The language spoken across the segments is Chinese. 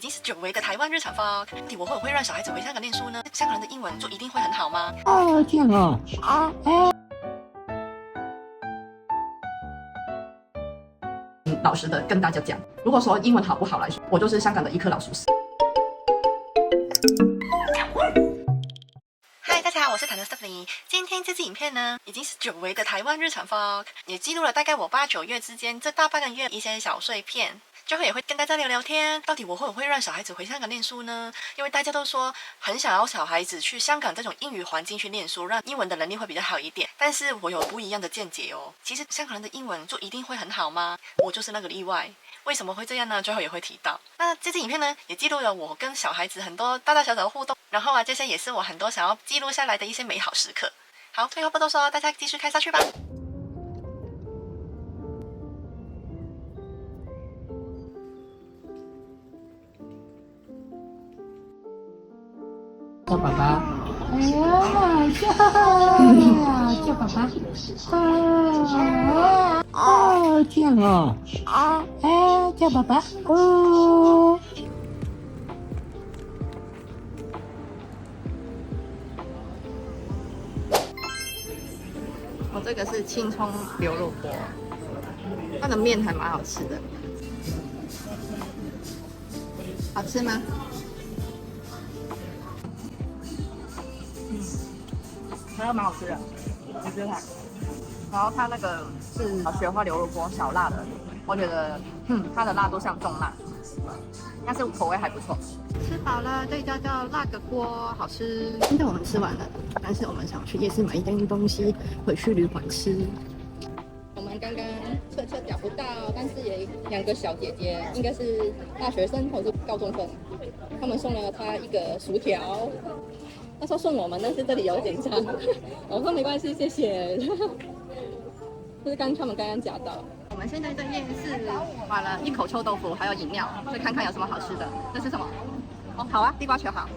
经是久违的台湾日常 vlog， 到底我会不会让小孩子回香港念书呢？香港人的英文就一定会很好吗？这样啊，老实的跟大家讲，如果说英文好不好来说，我就是香港的一颗老鼠屎。嗨，大家好，我是坦的 Stephanie。今天这支影片呢，已经是久违的台湾日常 vlog， 也记录了大概我8、9月之间这大半个月一些小碎片。之后也会跟大家聊聊天，到底我会不会让小孩子回香港念书呢？因为大家都说很想要小孩子去香港这种英语环境去念书，让英文的能力会比较好一点。但是我有不一样的见解哦。其实香港人的英文就一定会很好吗？我就是那个例外。为什么会这样呢？最后也会提到。那这支影片呢，也记录了我跟小孩子很多大大小小的互动，然后这些也是我很多想要记录下来的一些美好时刻。好，废话不多说，大家继续看下去吧。叫爸爸。哎呀，叫爸爸。这样啊，叫爸爸。我这个是青葱牛肉锅，它的面还蛮好吃的，好吃吗？还蛮好吃的，我觉得它。然后它那个是雪花牛肉锅，小辣的，我觉得它的辣度像重辣，但是口味还不错。吃饱了，这叫辣个锅，好吃。现在我们吃完了，但是我们想去夜市买一点东西，回去旅馆吃。我们刚刚测找不到，但是有2个小姐姐，应该是大学生或是高中生，他们送了她一个薯条。他说送我们，但是这里有点脏。我说没关系，谢谢。就是他们刚刚夹到。我们现在在夜市买了1口臭豆腐，还有饮料，所以看看有什么好吃的。这是什么？哦，好啊，地瓜球好。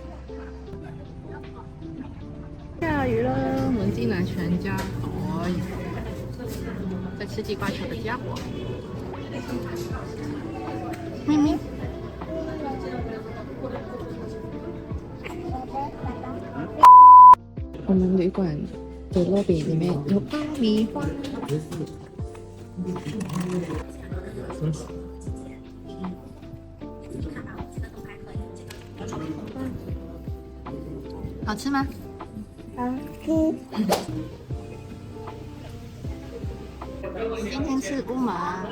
下雨了，我们进来全家福，在吃地瓜球的家伙。咪咪。我们旅馆的 lobby 里面有爆米花。好吃吗？好吃。今天吃乌马。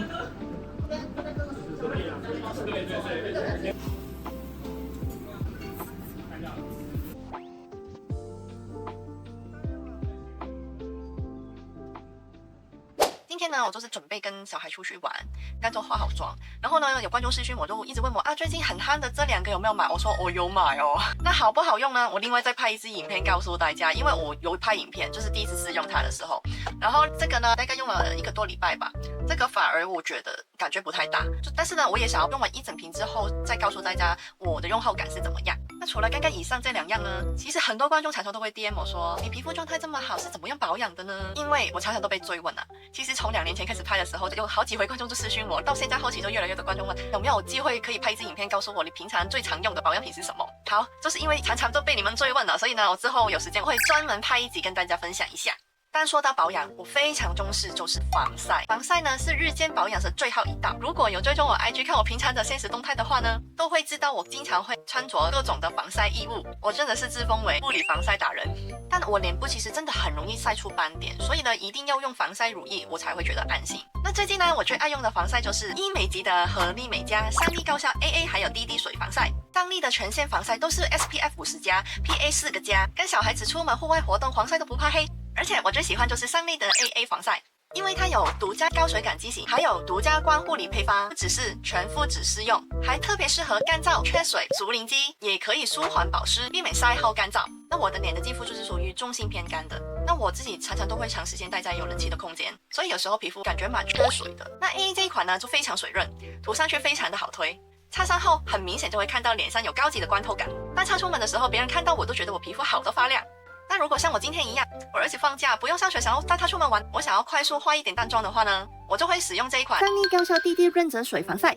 今天呢，我就是准备跟小孩出去玩，刚就化好妆，然后呢，有观众私讯我就一直问我最近很夯的这2个有没有买？我说我有买哦。那好不好用呢？我另外再拍一支影片告诉大家，因为我有拍影片，就是第一次试用它的时候。然后这个呢，大概用了1个多礼拜吧，这个反而我觉得感觉不太大，但是呢，我也想要用完1整瓶之后再告诉大家我的用后感是怎么样。那除了刚刚以上这2样呢，其实很多观众常常都会 DM 我说，你皮肤状态这么好，是怎么样保养的呢？因为我常常都被追问啊。其实从2年前开始拍的时候，就有好几回观众就私讯我，到现在后期就越来越多观众问有没有机会可以拍一支影片，告诉我你平常最常用的保养品是什么。好，就是因为常常都被你们追问了，所以呢，我之后有时间我会专门拍一集跟大家分享一下。但说到保养，我非常重视就是防晒。防晒呢是日间保养的最后一道。如果有追踪我 IG 看我平常的现实动态的话呢，都会知道我经常会穿着各种的防晒衣物。我真的是自封为物理防晒达人。但我脸部其实真的很容易晒出斑点，所以呢一定要用防晒乳液，我才会觉得安心。那最近呢，我最爱用的防晒就是医美级的合力美加3粒高效 AA 还有滴滴水防晒。3粒的全线防晒都是 SPF 50+，PA 4个加，跟小孩子出门户外活动防晒都不怕黑。而且我最喜欢就是3粒的 AA 防晒，因为它有独家高水感机型，还有独家光护理配方，不只是全肤只适用，还特别适合干燥、缺水、足龄肌，也可以舒缓保湿，避免晒后干燥。那我的脸的肌肤就是属于中性偏干的，那我自己常常都会长时间待在有冷气的空间，所以有时候皮肤感觉蛮缺水的。那 AA 这一款呢就非常水润，涂上去非常的好推。擦上后很明显就会看到脸上有高级的光透感，当擦出门的时候，别人看到我都觉得我皮肤好到发亮。那如果像我今天一样，我儿子放假不用上学，想要带他出门玩，我想要快速化一点淡妆的话呢，我就会使用这一款3粒高效滴滴润泽水防晒。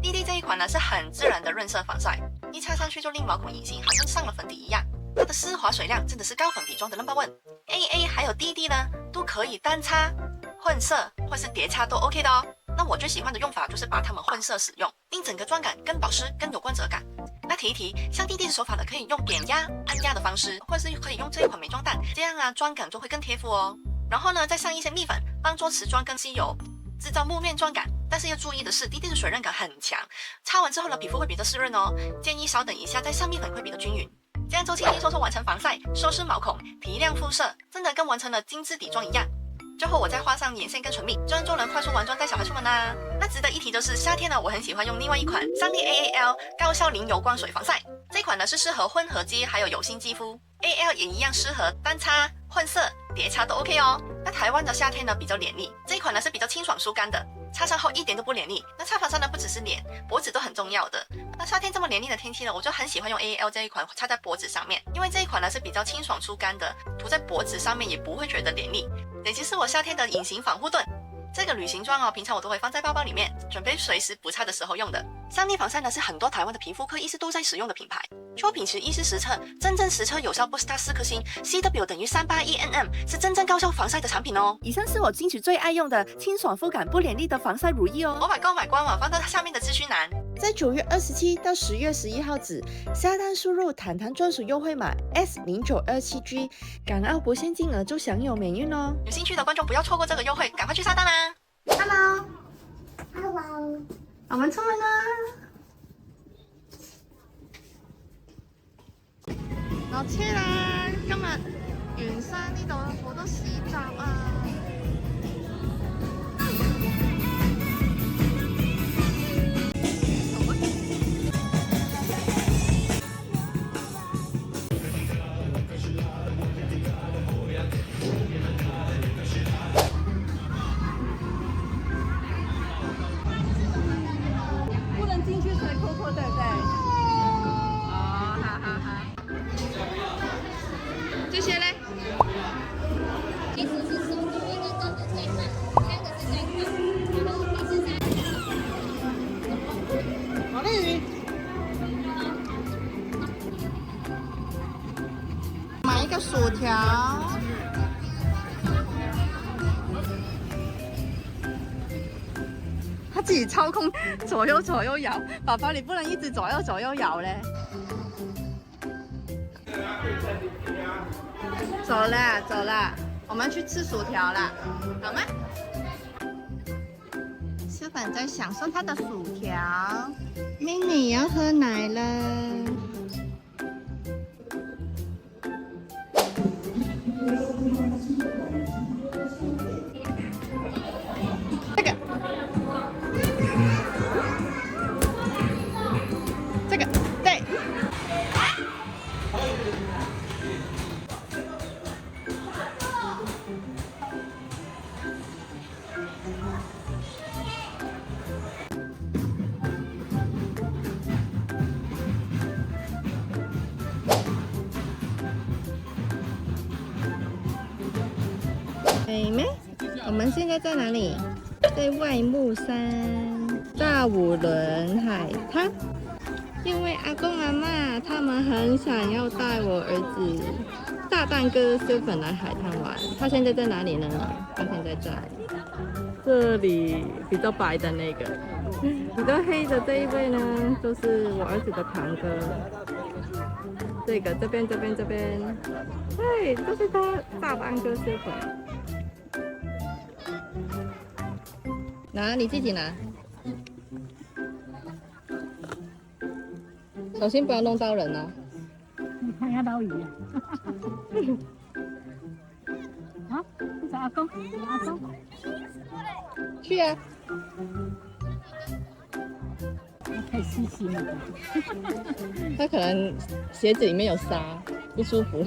滴滴这一款呢是很自然的润色防晒，一擦上去就令毛孔隐形，好像上了粉底一样。它的丝滑水量真的是高粉底妆的 No.1。AA 还有DD 呢，都可以单擦、混色或是叠擦都 OK 的哦。那我最喜欢的用法就是把它们混色使用，令整个妆感更保湿、更有光泽感。那提一提，像DD的手法呢，可以用点压、按压的方式，或是可以用这一款美妆蛋，这样啊妆感就会更贴肤哦。然后呢，再上一些蜜粉，帮做持妆更吸油，制造幕面妆感。但是要注意的是，DD的水润感很强，擦完之后呢，皮肤会比较湿润哦。建议稍等一下再上蜜粉会比较均匀。这样就轻轻松松完成防晒、收湿毛孔、提亮肤色，真的跟完成了精致底妆一样。最后我再画上眼线跟唇蜜，这样就能快速完妆带小孩出门啦。那值得一提就是夏天呢，我很喜欢用另外一款3D AAL 高效零油光水防晒，这款呢是适合混合肌还有油性肌肤 ，AL 也一样适合单擦、混色、叠擦都 OK 哦。那台湾的夏天呢比较黏腻，这一款呢是比较清爽疏干的。擦上后一点都不黏腻。那擦防晒呢，不只是脸，脖子都很重要的。那夏天这么黏腻的天气呢，我就很喜欢用 AAL 这一款擦在脖子上面，因为这一款呢是比较清爽疏干的，涂在脖子上面也不会觉得黏腻。也就是我夏天的隐形防护盾。这个旅行装哦，平常我都会放在包包里面，准备随时补擦的时候用的。3D 防晒呢是很多台湾的皮肤科医师都在使用的品牌。邱品池医师实测，真正实测有效 Booster 4颗星 ，CW 等于381nm，是真正高效防晒的产品哦。以上是我近期最爱用的清爽肤感不黏腻的防晒乳液哦。我购买官网放在下面的资讯栏。在9月27到10月11号止，下单输入坦坦专属优惠码 S0927G， 港澳不限金额就享有免运哦。有兴趣的观众不要错过这个优惠，赶快去下单啦 Hello，我们出门啦。落車啦！今日圓山呢度好多市集啊！不能进去水扣扣，对不对？哦，好好好。这些嘞？一个是手工，一个是现买，3个是现款，然后它是在。好嘞。买一个薯条。他自己操控左右摇，宝宝你不能一直左右摇嘞。走了，我们去吃薯条啦，好吗？小粉在享受他的薯条，Mini 也要喝奶了。这个，对。妹妹，我们现在在哪里？在外木山大五轮海滩。因为阿公阿嬷他们很想要带我儿子大蛋哥修粉来海滩玩。他现在在哪里呢？他现在在这里，比较白的那个，比较黑的这一位呢，就是我儿子的堂哥。这个这边，对，就是他大蛋哥修粉。拿，你自己拿，小心不要弄到人哦。你看下老鱼啊！啊，这是阿公，阿公。去啊！太细心了。他可能鞋子里面有沙，不舒服。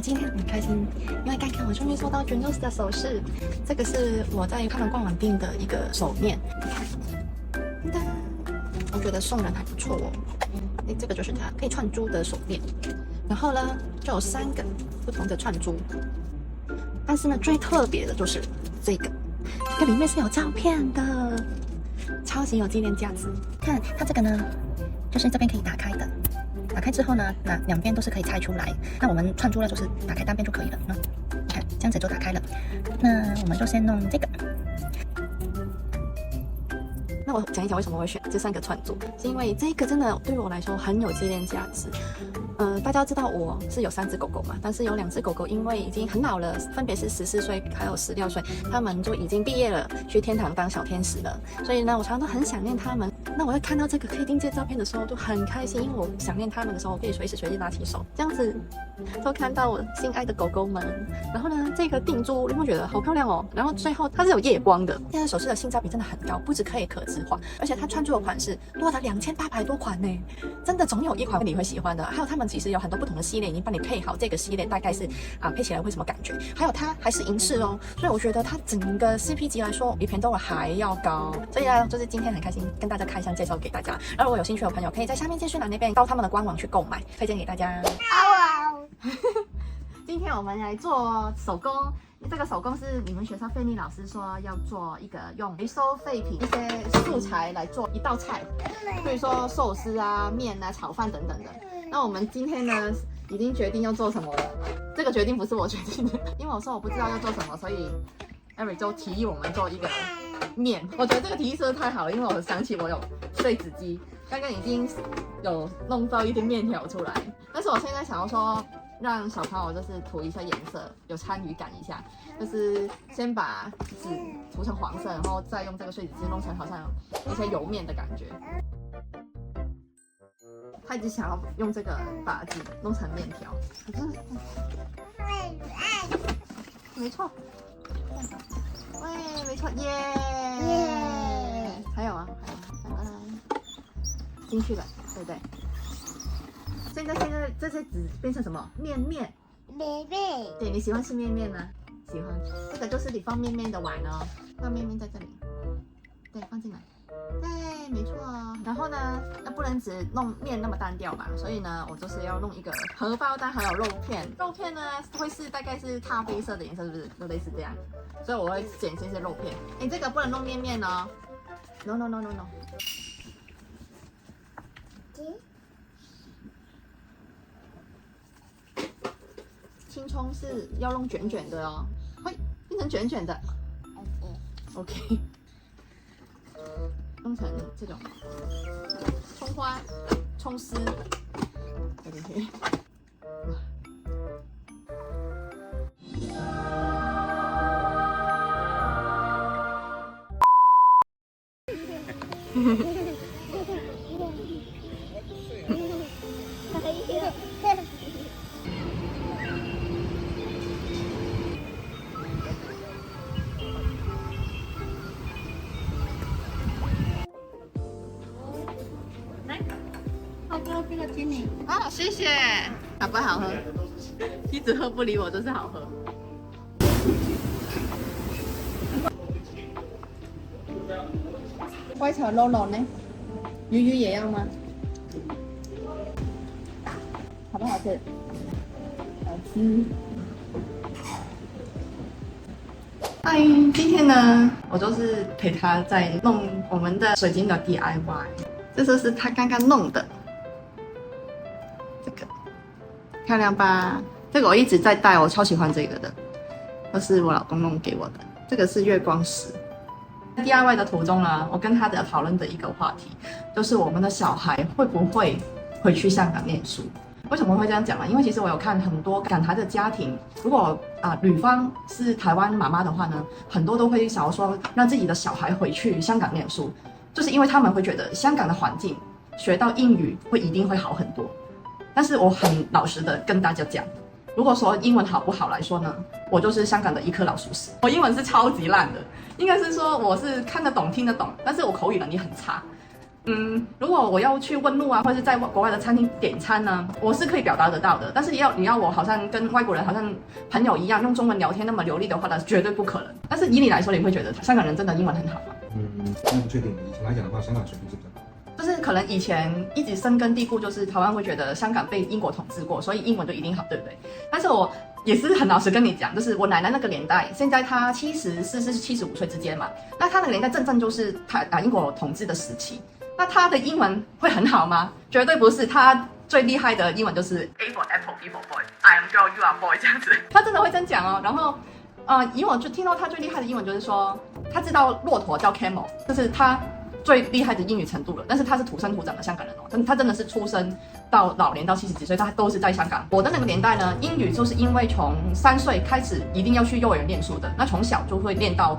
我今天很开心，因为刚刚我终于收到 Junos 的首饰，这个是我在他们官网订的一个手链，你看，我觉得送人还不错哦。哎，这个就是它可以串珠的手链，然后呢就有3个不同的串珠，但是呢最特别的就是这个里面是有照片的，超级有纪念价值。看它这个呢，就是这边可以打开的。打开之后呢，那2边都是可以拆出来。那我们串珠呢，就是打开单边就可以了。你看这样子就打开了。那我们就先弄这个。那我讲一讲为什么会选这3个串珠，是因为这个真的对我来说很有纪念价值。大家知道我是有3只狗狗嘛，但是有2只狗狗因为已经很老了，分别是14岁还有16岁，它们就已经毕业了，去天堂当小天使了。所以呢，我常常都很想念它们。那我在看到这个可以订借照片的时候，就很开心，因为我想念它们的时候，我可以随时随地拿起手，这样子都看到我心爱的狗狗们。然后呢，这个定珠你会觉得好漂亮哦。然后最后它是有夜光的，现在首饰的性价比真的很高，不止可以可置化，而且它串珠的款式多达2800多款呢，真的总有一款你会喜欢的。还有他们其实有很多不同的系列，已经帮你配好这个系列大概是配起来会什么感觉。还有它还是银饰哦，所以我觉得它整个 CP 值来说比偏多还要高。所以呢，就是今天很开心跟大家开箱介绍给大家。然后如果有兴趣的朋友，可以在下面资讯栏那边到他们的官网去购买，推荐给大家。今天我们来做手工，这个手工是你们学校费力老师说要做一个用回收废品一些素材来做一道菜，比如说寿司啊、面啊、炒饭等等的。那我们今天呢已经决定要做什么了，这个决定不是我决定的，因为我说我不知道要做什么，所以 Eric 就提议我们做一个面。我觉得这个提议实在太好了，因为我想起我有碎纸机，刚刚已经有弄到一些面条出来，但是我现在想要说让小朋友就是涂一下颜色，有参与感一下，就是先把纸涂成黄色，然后再用这个碎纸机弄成好像一些油面的感觉。他一直想要用这个把纸弄成面条，可是，没错，喂，没错，耶！还有啊，进去了，对不对？现在这些纸变成什么？面。对，你喜欢吃面吗？喜欢。这个就是你放面的碗哦，放面在这里，对，放进来。对，没错。然后呢，那不能只弄面那么单调嘛，所以呢，我就是要弄一个荷包蛋还有肉片。肉片呢会是大概是咖啡色的颜色，是不是？就类似这样。所以我会剪这些肉片。你这个不能弄面哦。No。青葱是要弄卷卷的哦，会变成卷卷的。OK。弄成这种葱花、葱丝，对。这个请你哦，谢谢。好不好喝？一直喝不理我，就是好喝。外炒肉肉呢？鱼也要吗？好不好吃？好吃。嗨，今天呢，我就是陪他在弄我们的水晶的 DIY， 这就是他刚刚弄的。这个漂亮吧？这个我一直在戴，我超喜欢这个的，这是我老公弄给我的。这个是月光石。DIY 的途中呢，我跟他的讨论的一个话题，就是我们的小孩会不会回去香港念书？为什么会这样讲呢？因为其实我有看很多港台的家庭，如果女方是台湾妈妈的话呢，很多都会想要说让自己的小孩回去香港念书，就是因为他们会觉得香港的环境学到英语一定会好很多。但是我很老实的跟大家讲，如果说英文好不好来说呢，我就是香港的一颗老鼠屎。我英文是超级烂的，应该是说我是看得懂听得懂，但是我口语能力很差。如果我要去问路啊，或者是在国外的餐厅点餐呢，我是可以表达得到的。但是你要我好像跟外国人好像朋友一样用中文聊天那么流利的话呢，绝对不可能。但是以你来说，你会觉得香港人真的英文很好吗？那不确定。以前来讲的话，香港水平是比较高。就是可能以前一直深根蒂固，就是台湾会觉得香港被英国统治过，所以英文就一定好，对不对？但是我也是很老实跟你讲，就是我奶奶那个年代，现在她74是75岁之间嘛，那她那个年代正就是英国统治的时期，那她的英文会很好吗？绝对不是，她最厉害的英文就是 A for apple, B for boy, I am girl, you are boy 这样子，她真的会这样讲哦。然后以我就听到她最厉害的英文就是说，她知道骆驼叫 camel， 就是她最厉害的英语程度了，但是他是土生土长的香港人哦，他真的是出生到老年到70几岁，他都是在香港。我的那个年代呢，英语就是因为从3岁开始一定要去幼儿园念书的，那从小就会练到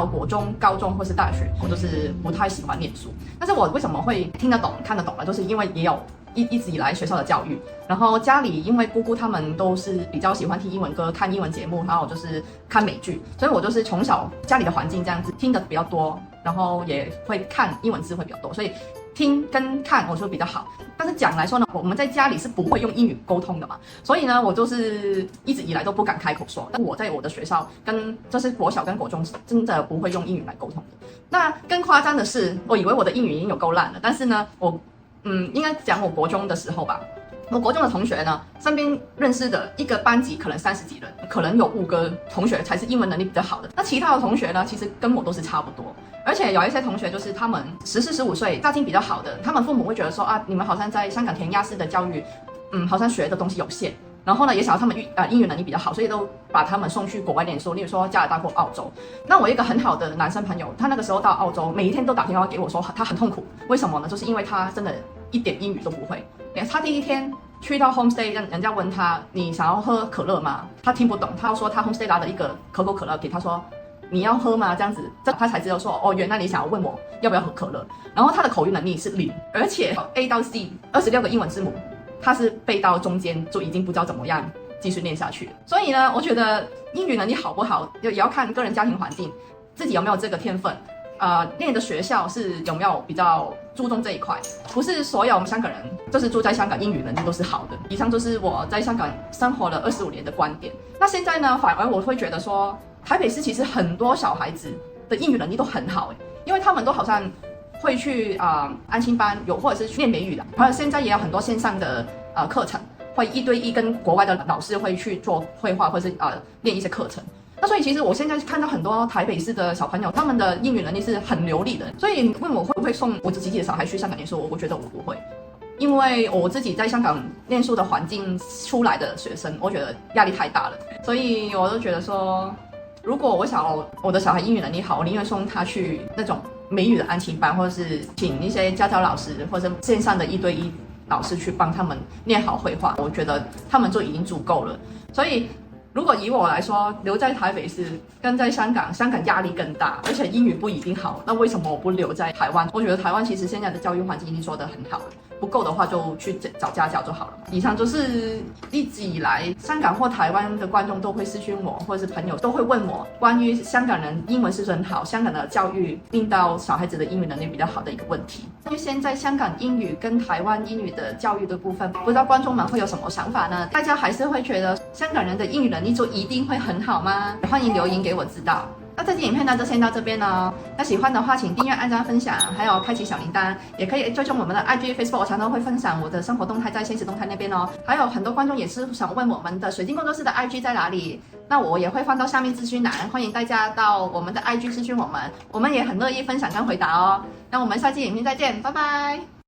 国中、高中或是大学，我就是不太喜欢念书。但是我为什么会听得懂、看得懂呢？就是因为也有一直以来学校的教育，然后家里因为姑姑他们都是比较喜欢听英文歌、看英文节目，还有就是看美剧，所以我就是从小家里的环境这样子听的比较多。然后也会看英文字会比较多，所以听跟看我说比较好。但是讲来说呢，我们在家里是不会用英语沟通的嘛，所以呢，我就是一直以来都不敢开口说。但我在我的学校就是国小跟国中真的不会用英语来沟通的。那更夸张的是，我以为我的英语已经有够烂了，但是呢，我应该讲我国中的时候吧。我国中的同学呢，身边认识的一个班级可能30几人，可能有5个同学才是英文能力比较好的。那其他的同学呢，其实跟我都是差不多。而且有一些同学就是他们14、15岁，家境比较好的，他们父母会觉得说啊，你们好像在香港填鸭式的教育，好像学的东西有限。然后呢，也想要他们英语能力比较好，所以都把他们送去国外念书，例如说加拿大或澳洲。那我一个很好的男生朋友，他那个时候到澳洲，每一天都打电话给我说他很痛苦，为什么呢？就是因为他真的一点英语都不会。他第一天去到 homestay， 人家问他你想要喝可乐吗？他听不懂，他说他 homestay 拿了一个可口可乐给他说你要喝吗？这样子，他才知道说哦，原来你想要问我要不要喝可乐。然后他的口语能力是0，而且 A 到 C 26个英文字母，他是背到中间就已经不知道怎么样继续念下去了。所以呢，我觉得英语能力好不好，也要看个人家庭环境，自己有没有这个天分。念的学校是有没有比较注重这一块？不是所有香港人就是住在香港英语能力都是好的。以上就是我在香港生活了25年的观点。那现在呢，反而我会觉得说，台北市其实很多小孩子的英语能力都很好因为他们都好像会去安亲班，或者是去念美语的，还有现在也有很多线上的课程，会1对1跟国外的老师会去做绘画，或者是练一些课程。那所以其实我现在看到很多台北市的小朋友，他们的英语能力是很流利的。所以问我会不会送我自己的小孩去香港念书，我觉得我不会，因为我自己在香港念书的环境出来的学生，我觉得压力太大了。所以我都觉得说，如果我的小孩英语能力好，我宁愿送他去那种美语的安亲班，或者是请一些家教老师，或者是线上的1对1老师去帮他们念好绘画，我觉得他们就已经足够了。所以如果以我来说，留在台北市跟在香港压力更大，而且英语不一定好，那为什么我不留在台湾？我觉得台湾其实现在的教育环境已经说得很好了，不够的话就去找家教就好了。以上就是一直以来香港或台湾的观众都会私讯我，或者是朋友都会问我关于香港人英文是不是很好，香港的教育令到小孩子的英语能力比较好的一个问题。因为现在香港英语跟台湾英语的教育的部分，不知道观众们会有什么想法呢？大家还是会觉得香港人的英语能力就一定会很好吗？欢迎留言给我知道。那这期影片呢就先到这边哦。那喜欢的话，请订阅、按赞、分享，还有开启小铃铛，也可以追踪我们的 IG、Facebook， 我常常会分享我的生活动态在现实动态那边哦。还有很多观众也是想问我们的水晶工作室的 IG 在哪里，那我也会放到下面资讯栏，欢迎大家到我们的 IG 私讯我们也很乐意分享跟回答哦。那我们下期影片再见，拜拜。